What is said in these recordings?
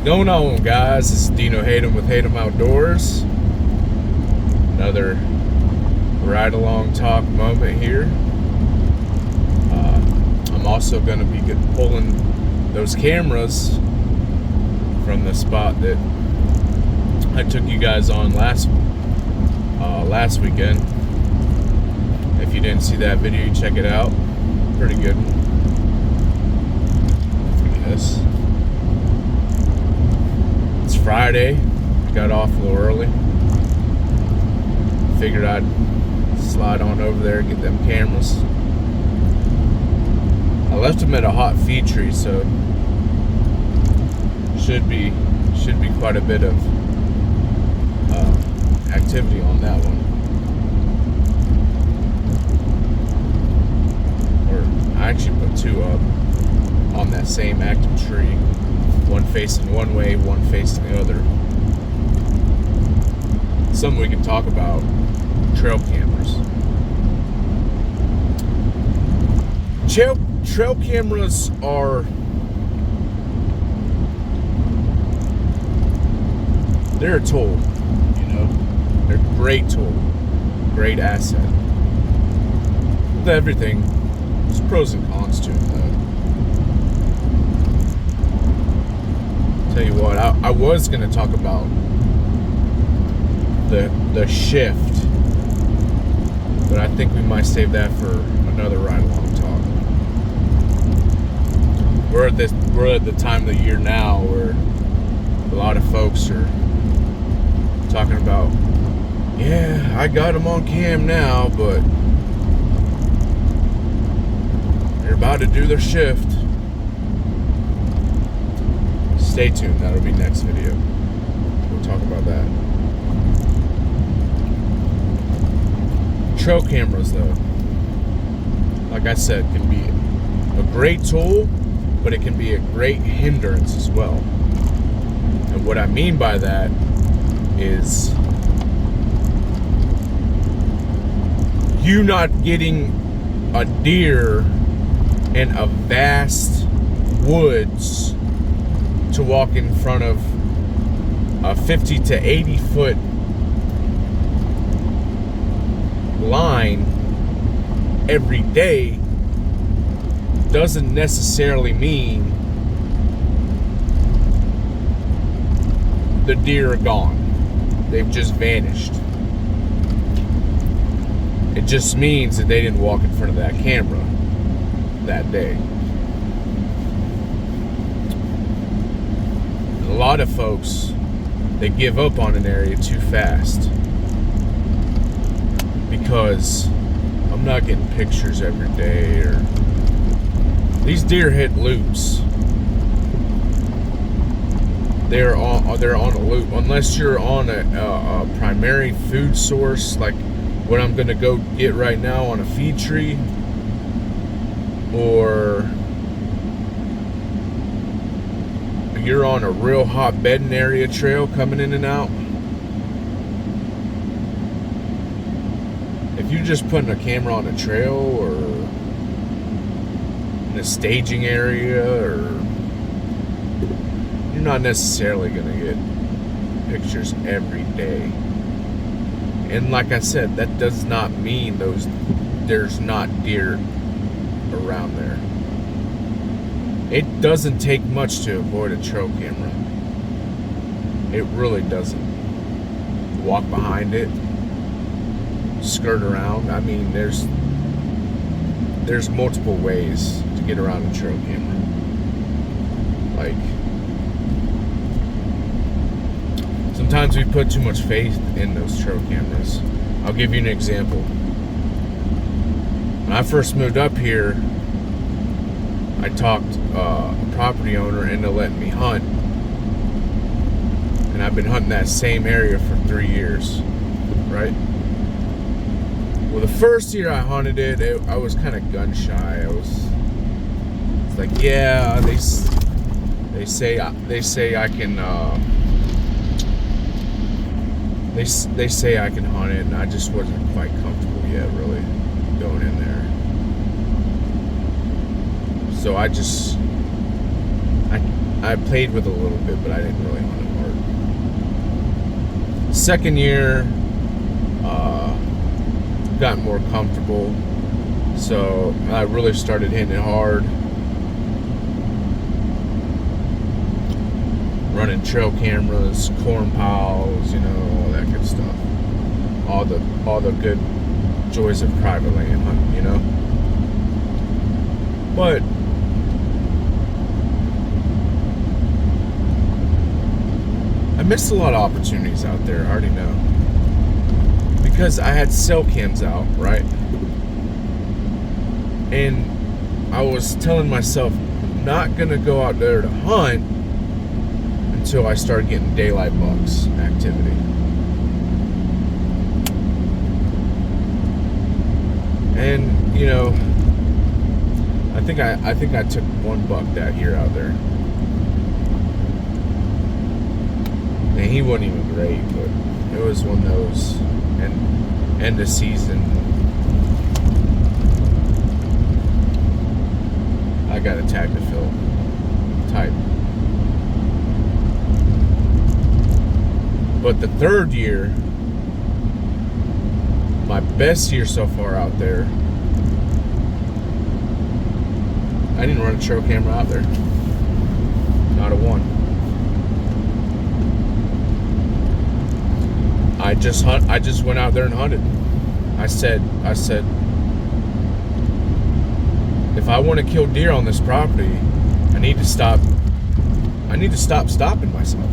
going on, guys? This is Dino Hayden with Hayden Outdoors. Another ride-along talk moment here. I'm also going to be pulling those cameras from the spot that I took you guys on last weekend. If you didn't see that video, check it out. Pretty good. Yes. It's Friday. Got off a little early. Figured I'd slide on over there and get them cameras. I left them at a hot feed tree, so should be quite a bit of activity on that one. Or I actually put two up on that same active tree, one facing one way, one facing the other. Something we can talk about: trail cameras. Trail cameras they're a tool, you know. They're a great tool, great asset. With everything, there's pros and cons to it, though. Tell you what, I was going to talk about the shift, but I think we might save that for another ride-along talk. We're at the time of the year now where a lot of folks are talking about, yeah, I got them on cam now, but they're about to do their shift. Stay tuned, that'll be next video. We'll talk about that. Trail cameras, though, like I said, can be a great tool, but it can be a great hindrance as well. And what I mean by that is you not getting a deer in a vast woods to walk in front of a 50 to 80 foot line every day doesn't necessarily mean the deer are gone. They've just vanished. It just means that they didn't walk in front of that camera that day. A lot of folks, they give up on an area too fast because I'm not getting pictures every day, or these deer hit loops. They're on a loop. Unless you're on a primary food source, like what I'm gonna go get right now on a feed tree, or you're on a real hot bedding area trail coming in and out. If you're just putting a camera on a trail or in a staging area, or you're not necessarily going to get pictures every day. And like I said, that does not mean there's not deer around there. It doesn't take much to avoid a trail camera. It really doesn't. Walk behind it, skirt around. I mean, there's multiple ways to get around a trail camera. Like, sometimes we put too much faith in those trail cameras. I'll give you an example. When I first moved up here, I talked a property owner into letting me hunt, and I've been hunting that same area for 3 years, right? Well, the first year I hunted it, I was kind of gun shy. It's like, yeah, they say I can they say I can hunt it, and I just wasn't quite comfortable yet, really, going in there. So I I played with a little bit, but I didn't really hunt it hard. Second year, got more comfortable, so I really started hitting it hard. Running trail cameras, corn piles, all that good stuff. All the good joys of private land hunting, But I missed a lot of opportunities out there, I already know. Because I had cell cams out, right? And I was telling myself, I'm not gonna go out there to hunt until I started getting daylight bucks activity. And I think I took one buck that year out there. And he wasn't even great, but it was one of those end of season. I got a tag to fill type. But the third year, my best year so far out there, I didn't run a trail camera out there. Not a one. I just went out there and hunted. I said, if I want to kill deer on this property, I need to stop stopping myself.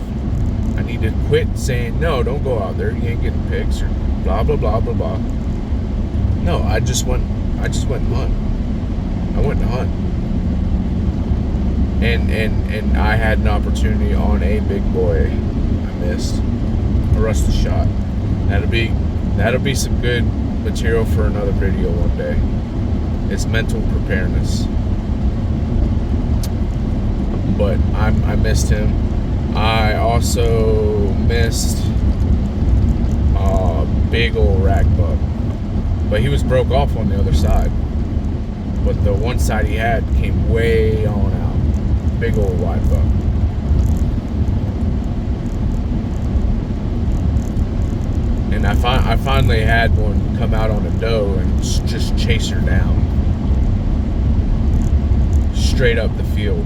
I need to quit saying, no, don't go out there, you ain't getting pics, or blah blah blah blah blah. No, I just went and hunt. I went to hunt. And I had an opportunity on a big boy. I missed. A rusted shot. That'll be some good material for another video one day. It's mental preparedness. But I missed him. I also missed a big old rack buck. But he was broke off on the other side. But the one side he had came way on out. Big old wide buck. And I finally had one come out on a doe and just chase her down. Straight up the field.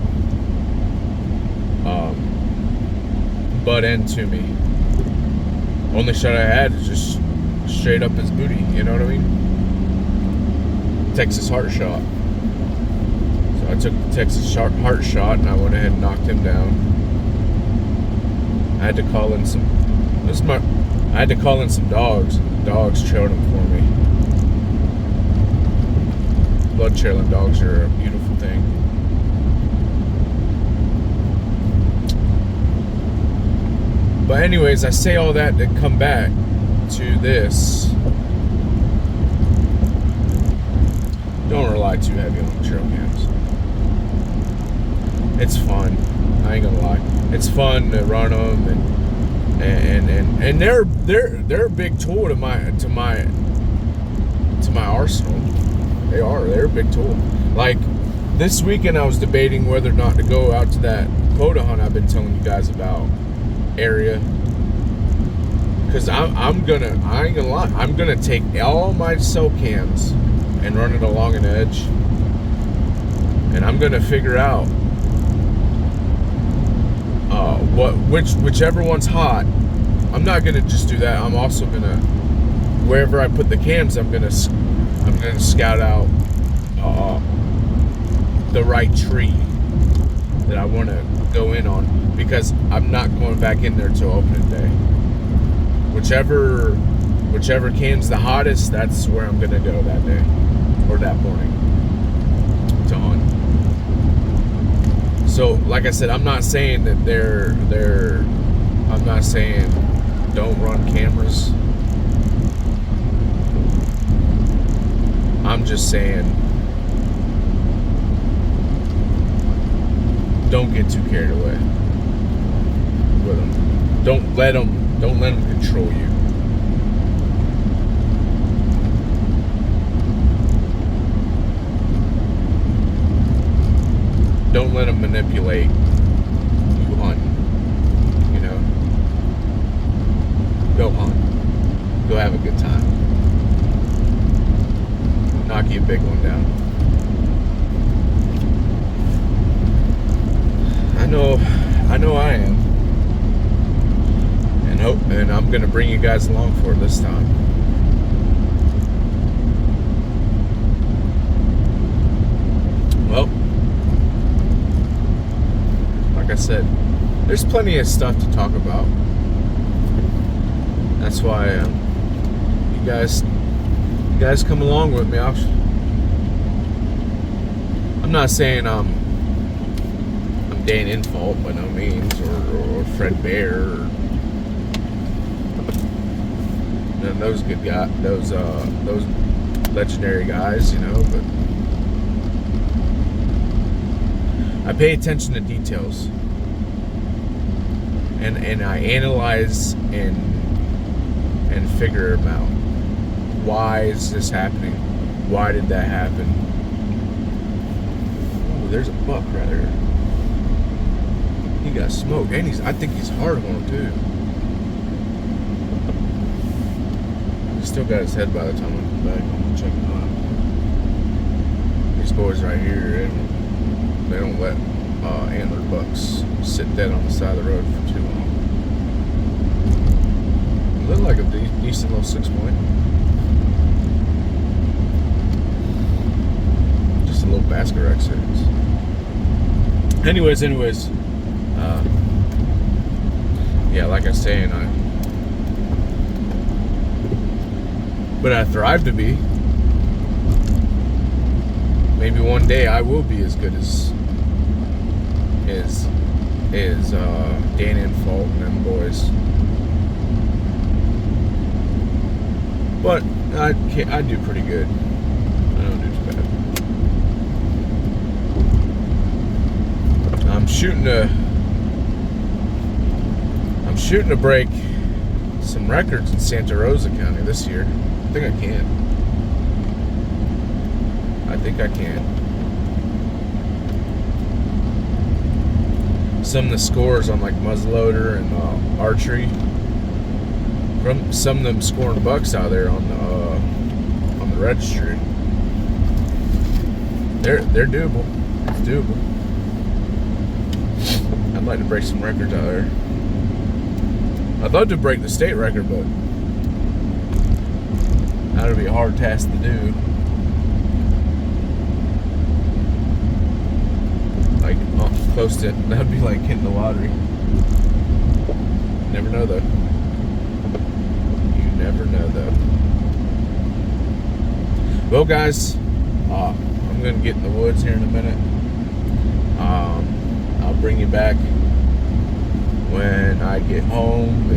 Butt end to me. Only shot I had is just straight up his booty, you know what I mean? Texas heart shot. So I took the Texas heart shot and I went ahead and knocked him down. I had to call in some dogs. Dogs trailed him for me. Blood trailing dogs are a beautiful thing. But anyways, I say all that to come back to this. Don't rely too heavy on the trail cams. It's fun. I ain't gonna lie. It's fun to run them and they're a big tool to my arsenal. They're a big tool. Like this weekend, I was debating whether or not to go out to that quota hunt I've been telling you guys about area, because I ain't gonna lie, I'm gonna take all my cell cams and run it along an edge, and I'm gonna figure out whichever one's hot. I'm not gonna just do that. I'm also gonna, wherever I put the cams, I'm gonna scout out the right tree that I want to go in on, because I'm not going back in there till opening day. Whichever cam's the hottest, that's where I'm gonna go that day or that morning to hunt. So, like I said, I'm not saying that I'm not saying don't run cameras. I'm just saying don't get too carried away with them. Don't let them control you. Don't let them manipulate I am. And I'm gonna bring you guys along for it this time. Well, like I said, there's plenty of stuff to talk about. That's why you guys come along with me. I'm not saying I'm Dan in fault by no means, or Fred Bear, or those good guys, those legendary guys, you know. But I pay attention to details, and I analyze and figure them out. Why is this happening? Why did that happen? Oh, there's a buck right there. He got smoked, and I think he's hard on him too. He still got his head by the time I come back. I'm gonna check him out. These boys right here, they don't let antlered bucks sit dead on the side of the road for too long. It looked like a decent little 6-point. Just a little basket rack series. Anyways. Yeah, like I was saying, but I thrive to be. Maybe one day I will be as good as Dan and Fault and them boys. But I do pretty good. I don't do too bad. I'm shooting to break some records in Santa Rosa County this year. I think I can. Some of the scores on like muzzleloader and archery, from some of them scoring bucks out there on the registry. They're doable. It's doable. I'd like to break some records out there. I'd love to break the state record, but that would be a hard task to do. Like close to it. That'd be like hitting the lottery. Never know though. You never know though. Well, guys, I'm gonna get in the woods here in a minute. I'll bring you back when I get home,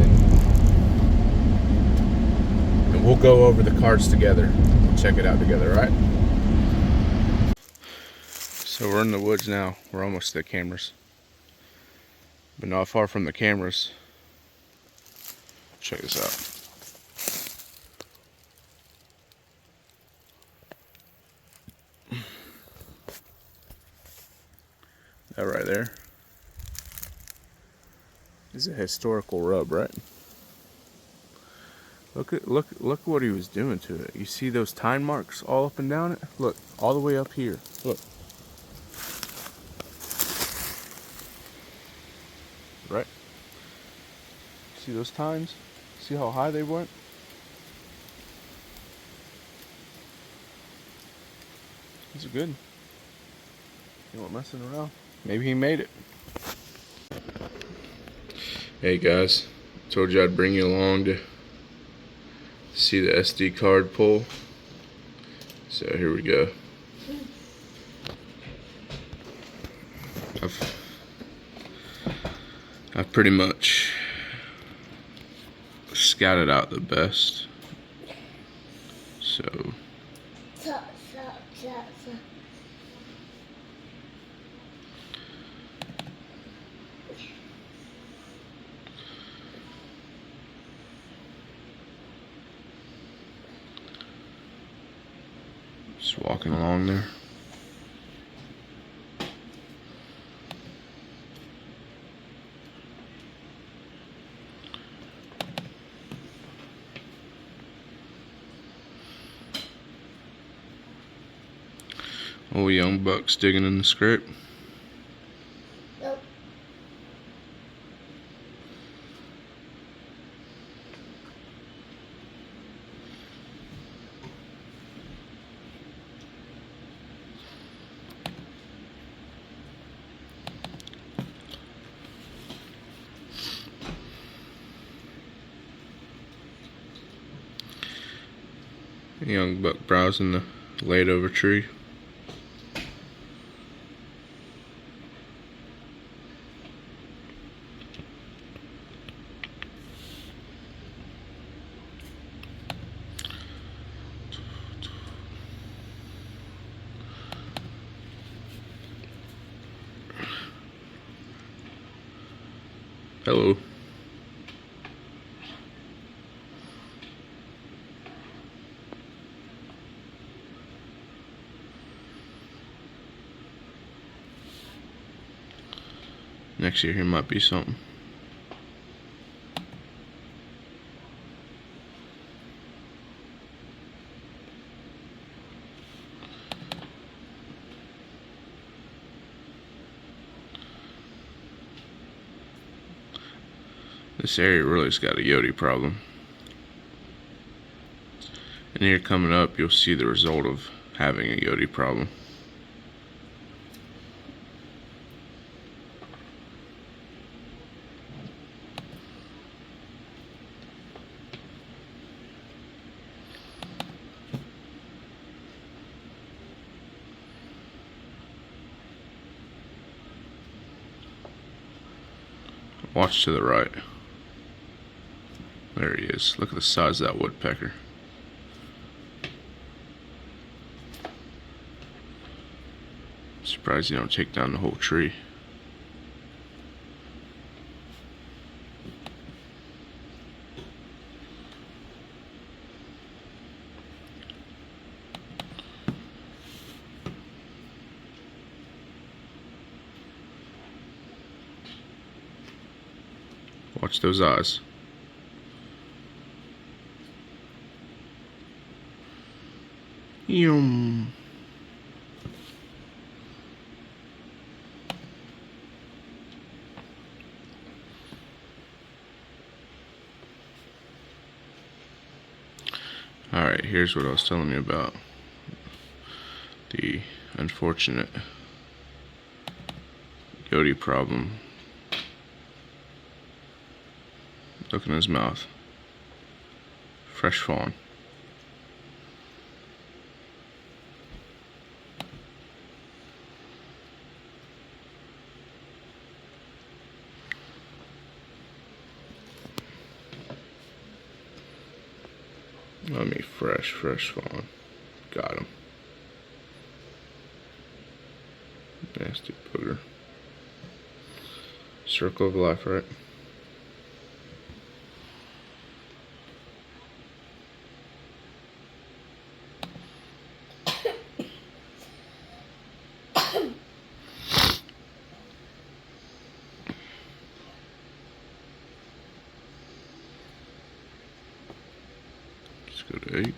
and we'll go over the cards together. We'll check it out together, right? So we're in the woods now. We're almost to the cameras, but not far from the cameras. Check this out. That right there is a historical rub, right? Look what he was doing to it. You see those tine marks all up and down it? Look, all the way up here. Look. Right? See those tines? See how high they went? These are good. You weren't messing around. Maybe he made it. Hey guys, told you I'd bring you along to see the SD card pull. So here we go. I've pretty much scouted out the best. So just walking along there. Old young bucks digging in the scrape. Nope. Young buck browsing the laid over tree. Hello. Next year here might be something. This area really's got a yote problem. And here coming up, you'll see the result of having a yote problem. Watch to the right. There he is. Look at the size of that woodpecker. I'm surprised you don't take down the whole tree. Watch those eyes. Yum. Alright, here's what I was telling you about. The unfortunate yote problem. Look in his mouth. Fresh fawn. I mean, fresh fawn. Got him. Nasty booger. Circle of life, right? Let's go to 8.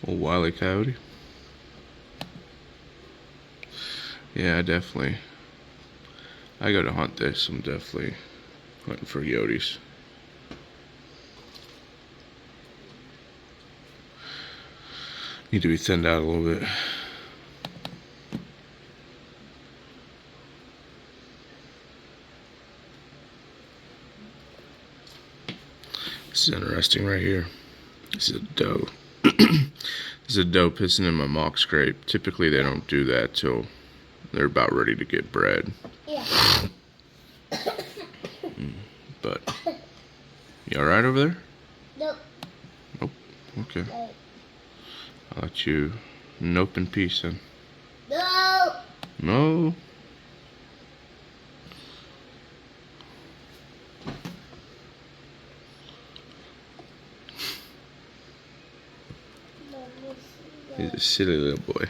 Old Wile E. Coyote. Yeah, definitely. I go to hunt this. I'm definitely hunting for yotes. Need to be thinned out a little bit. This is interesting right here. This is a doe. This is a doe pissing in my mock scrape. Typically they don't do that till they're about ready to get bred. Yeah. But you alright over there? Nope. Nope. Okay. I'll let you nope in peace then. No. No. He's a silly little boy.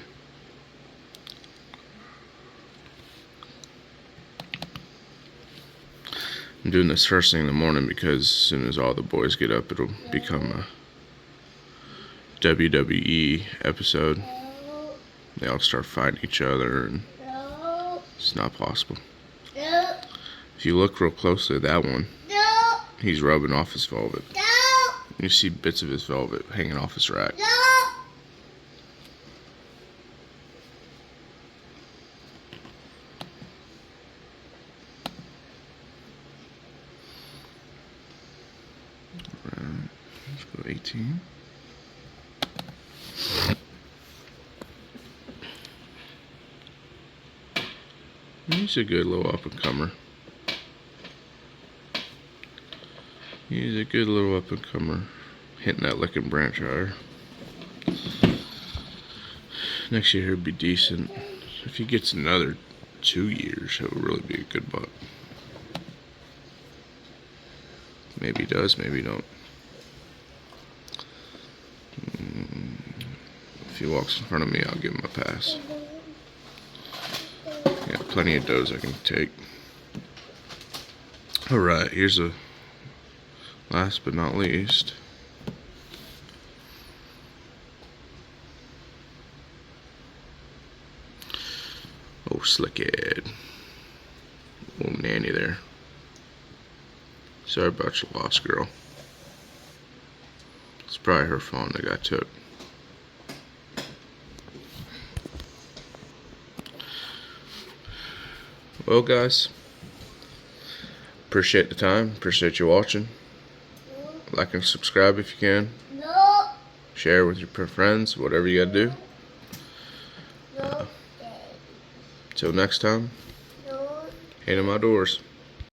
I'm doing this first thing in the morning because as soon as all the boys get up, it'll become a WWE episode. They all start fighting each other, and it's not possible. If you look real closely at that one, he's rubbing off his velvet. You see bits of his velvet hanging off his rack. 15. He's a good little up-and-comer. He's a good little up-and-comer. Hitting that licking branch higher. Next year he'll be decent. If he gets another 2 years, he'll really be a good buck. Maybe he does, maybe he don't. If he walks in front of me, I'll give him a pass. Got plenty of does I can take. Alright, here's a last but not least. Oh, slickhead. Little nanny there. Sorry about your loss, girl. It's probably her phone that got took. Well, guys, appreciate the time. Appreciate you watching. Like and subscribe if you can. No. Share with your friends, whatever you gotta do. No. Till next time, No. hate 'em outdoors.